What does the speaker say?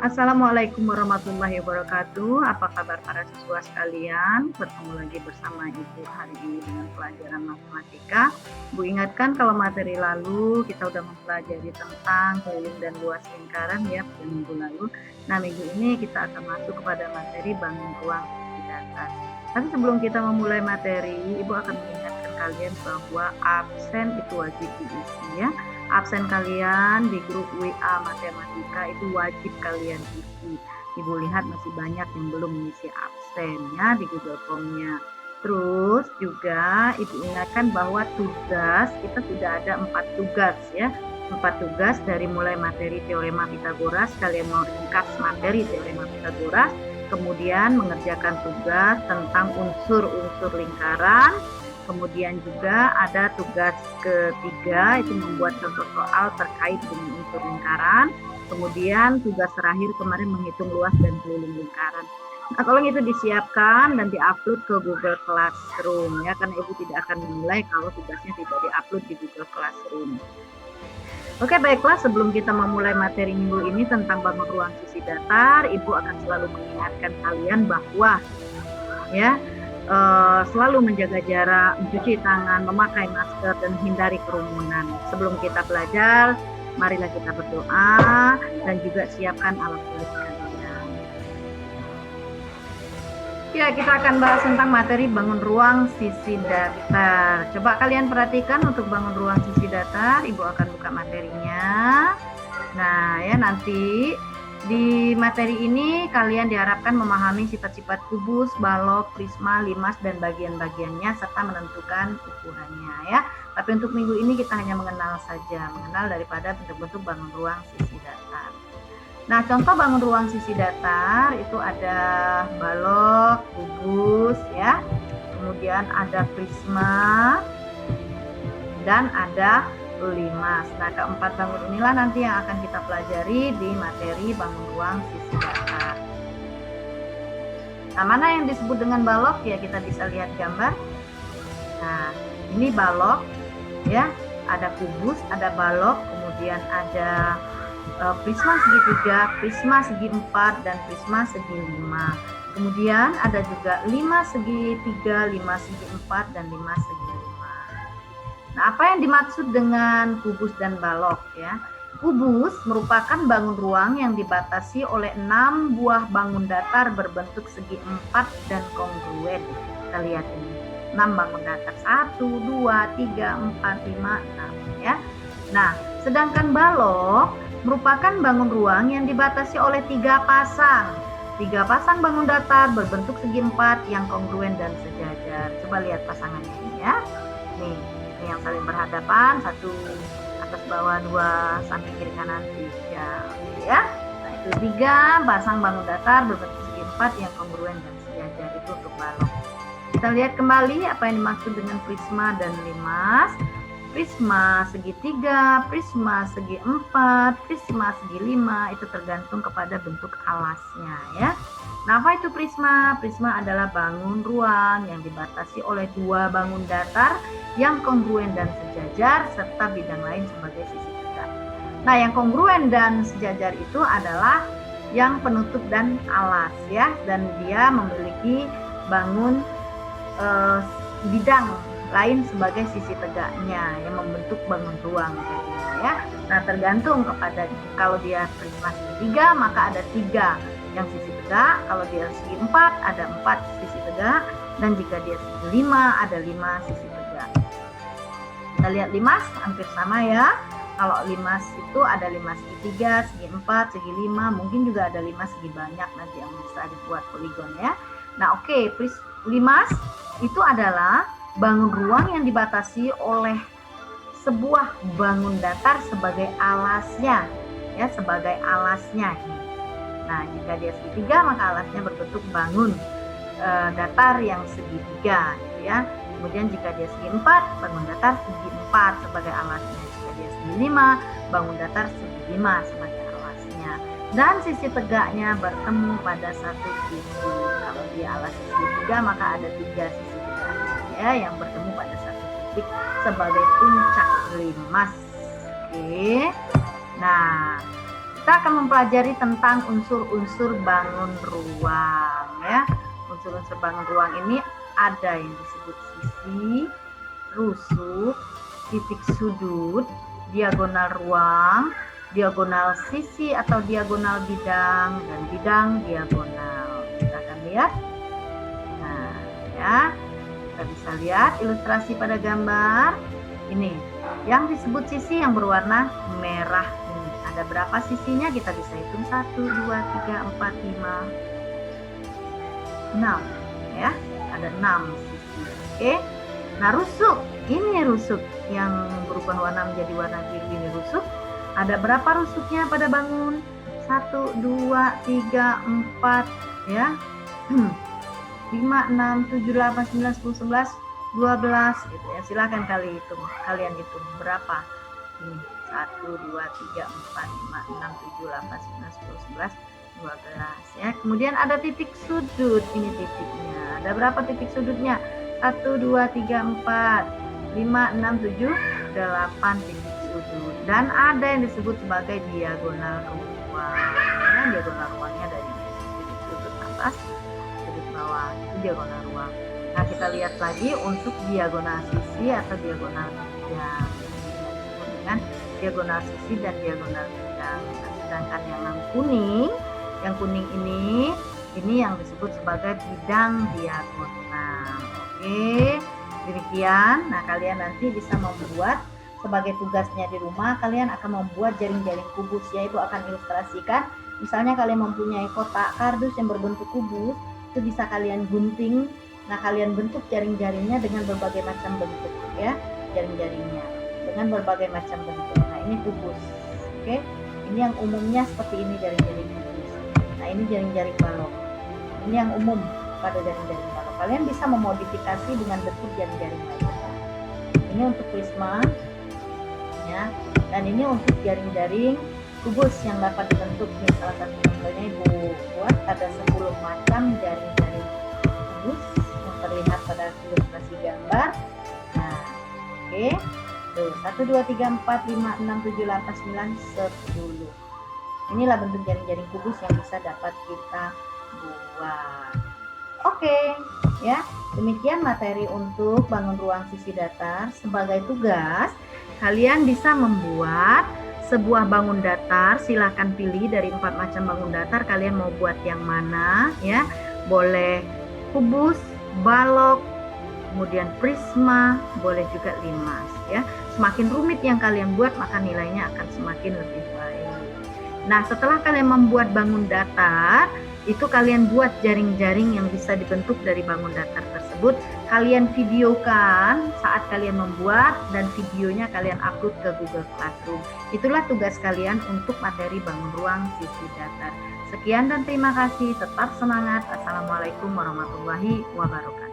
Assalamualaikum warahmatullahi wabarakatuh. Apa kabar para siswa sekalian? Bertemu lagi bersama Ibu hari ini dengan pelajaran matematika. Bu ingatkan kalau materi lalu kita sudah mempelajari tentang keliling dan luas lingkaran ya pada minggu lalu. Nah, minggu ini kita akan masuk kepada materi bangun ruang sisi datar. Tapi sebelum kita memulai materi, Ibu akan mengingatkan kalian bahwa absen itu wajib diisi ya. Absen kalian di grup WA matematika itu wajib kalian isi. Ibu lihat masih banyak yang belum mengisi absennya di Google Form-nya. Terus juga Ibu ingatkan bahwa tugas kita sudah ada 4 tugas ya. 4 tugas dari mulai materi teorema Pitagoras, kalian mau ringkas materi teorema Pitagoras, kemudian mengerjakan tugas tentang unsur-unsur lingkaran. Kemudian juga ada tugas ketiga, itu membuat contoh soal terkait dengan unsur lingkaran. Kemudian tugas terakhir kemarin menghitung luas dan keliling lingkaran. Nah, tolong itu disiapkan dan diupload ke Google Classroom ya, karena Ibu tidak akan menilai kalau tugasnya tidak diupload di Google Classroom. Oke, baiklah, sebelum kita memulai materi minggu ini tentang bangun ruang sisi datar, Ibu akan selalu mengingatkan kalian bahwa ya selalu menjaga jarak, mencuci tangan, memakai masker, dan hindari kerumunan. Sebelum kita belajar, marilah kita berdoa dan juga siapkan alat tulis kalian. Ya, kita akan bahas tentang materi bangun ruang sisi datar. Coba kalian perhatikan untuk bangun ruang sisi datar, Ibu akan buka materinya. Nah, ya nanti di materi ini kalian diharapkan memahami sifat-sifat kubus, balok, prisma, limas, dan bagian-bagiannya serta menentukan ukurannya ya. Tapi untuk minggu ini kita hanya mengenal saja, mengenal daripada bentuk-bentuk bangun ruang sisi datar. Nah, contoh bangun ruang sisi datar itu ada balok, kubus ya. Kemudian ada prisma dan ada limas. Nah, keempat bangun inilah nanti yang akan kita pelajari di materi bangun ruang sisi datar. Nah, mana yang disebut dengan balok ya, kita bisa lihat gambar. Nah, ini balok ya, ada kubus, ada balok, kemudian ada prisma segitiga, prisma segi 4, dan prisma segi 5. Kemudian ada juga 5 segi 3, 5 segi 4, dan 5 segi 5. Nah, apa yang dimaksud dengan kubus dan balok ya? Kubus merupakan bangun ruang yang dibatasi oleh 6 buah bangun datar berbentuk segi 4 dan kongruen. Kita lihat ini. 6 bangun datar. 1, 2, 3, 4, 5, 6 ya. Nah, sedangkan balok merupakan bangun ruang yang dibatasi oleh 3 pasang. 3 pasang bangun datar berbentuk segi 4 yang kongruen dan sejajar. Coba lihat pasangannya ini ya. Nih, yang saling berhadapan, 1 atas bawah, 2 samping kiri kanan, 3 ya. Nah, itu 3 pasang bangun datar berbentuk segi 4 yang kongruen dan sejajar, itu untuk balok. Kita lihat kembali apa yang dimaksud dengan prisma dan limas. Prisma segi 3, prisma segi 4, prisma segi 5 itu tergantung kepada bentuk alasnya ya. Nah, apa itu prisma? Prisma adalah bangun ruang yang dibatasi oleh 2 bangun datar yang kongruen dan sejajar serta bidang lain sebagai sisi tegak. Nah, yang kongruen dan sejajar itu adalah yang penutup dan alas ya, dan dia memiliki bangun bidang lain sebagai sisi tegaknya yang membentuk bangun ruang jadinya ya. Nah, tergantung kepada kalau dia prisma segitiga maka ada 3 yang sisi tegak, kalau dia segi 4 ada 4 sisi tegak, dan jika dia segi 5 ada 5 sisi tegak. Kita lihat limas hampir sama ya. Kalau limas itu ada 5 segi 3, segi 4, segi 5, mungkin juga ada 5 segi banyak nanti yang bisa dibuat poligon ya. Nah, oke, limas itu adalah bangun ruang yang dibatasi oleh sebuah bangun datar sebagai alasnya ya, sebagai alasnya. Nah, jika dia segitiga maka alasnya berbentuk bangun datar yang segitiga gitu ya. Kemudian jika dia segi 4, bangun datar segi 4 sebagai alasnya. Jika dia segi 5, bangun datar segi 5 sebagai alasnya. Dan sisi tegaknya bertemu pada satu sisi. Kalau dia alas segitiga maka ada 3 sisi tegaknya ya yang bertemu pada satu titik sebagai puncak limas. Oke. Nah, kita akan mempelajari tentang unsur-unsur bangun ruang ya. Unsur-unsur bangun ruang ini ada yang disebut sisi, rusuk, titik sudut, diagonal ruang, diagonal sisi atau diagonal bidang, dan bidang diagonal. Kita akan lihat. Nah, ya. Kita bisa lihat ilustrasi pada gambar. Ini yang disebut sisi yang berwarna merah ini. Ada berapa sisinya? Kita bisa hitung 1, 2, 3, 4, 5, 6 ya. Ada 6 sisi. Oke. Nah, rusuk. Ini rusuk yang berubah warna menjadi warna biru, ini rusuk. Ada berapa rusuknya pada bangun? 1, 2, 3, 4 ya. 5, 6, 7, 8, 9, 10, 11, 12 gitu ya. Silakan kalian hitung berapa ini. 1, 2, 3, 4, 5, 6, 7, 8, 9, 10, 11, 12 ya. Kemudian ada titik sudut, ini titiknya. Ada berapa titik sudutnya? 1, 2, 3, 4, 5, 6, 7, 8 titik sudut. Dan ada yang disebut sebagai diagonal ruang ya. Diagonal ruangnya dari titik sudut atas, sudut bawah, itu diagonal ruang. Nah, kita lihat lagi untuk diagonal sisi atau diagonal bidang. Disebut dengan diagonal sisi dan diagonal bidang. Nah, sedangkan yang kuning ini yang disebut sebagai bidang diagonal. Oke, demikian. Nah, kalian nanti bisa membuat sebagai tugasnya di rumah, kalian akan membuat jaring-jaring kubus, yaitu akan ilustrasikan. Misalnya kalian mempunyai kotak kardus yang berbentuk kubus, itu bisa kalian gunting. Nah, kalian bentuk jaring-jaringnya dengan berbagai macam bentuk ya, jaring-jaringnya dengan berbagai macam bentuk. Nah, ini kubus. Oke. Ini yang umumnya seperti ini jaring-jaring kubus. Nah, ini jaring-jaring balok. Ini yang umum pada jaring-jaring balok. Kalian bisa memodifikasi dengan bentuk jaring-jaring lainnya. Ini untuk prisma ya. Dan ini untuk jaring-jaring kubus yang dapat dibentuk. Nih, salah satu contohnya Ibu buat ada 10 macam jaring-jaring kubus yang terlihat pada ilustrasi gambar. Nah, oke. Tuh, 1, 2, 3, 4, 5, 6, 7, 8, 9, 10. Inilah bentuk jaring-jaring kubus yang bisa dapat kita buat. Oke, ya. Demikian materi untuk bangun ruang sisi datar. Sebagai tugas, kalian bisa membuat sebuah bangun datar. Silahkan pilih dari 4 macam bangun datar, kalian mau buat yang mana ya. Boleh kubus, balok, kemudian prisma, boleh juga limas ya. Semakin rumit yang kalian buat, maka nilainya akan semakin lebih baik. Nah, setelah kalian membuat bangun datar, itu kalian buat jaring-jaring yang bisa dibentuk dari bangun datar tersebut. Kalian videokan saat kalian membuat, dan videonya kalian upload ke Google Classroom. Itulah tugas kalian untuk materi bangun ruang sisi datar. Sekian dan terima kasih. Tetap semangat. Assalamualaikum warahmatullahi wabarakatuh.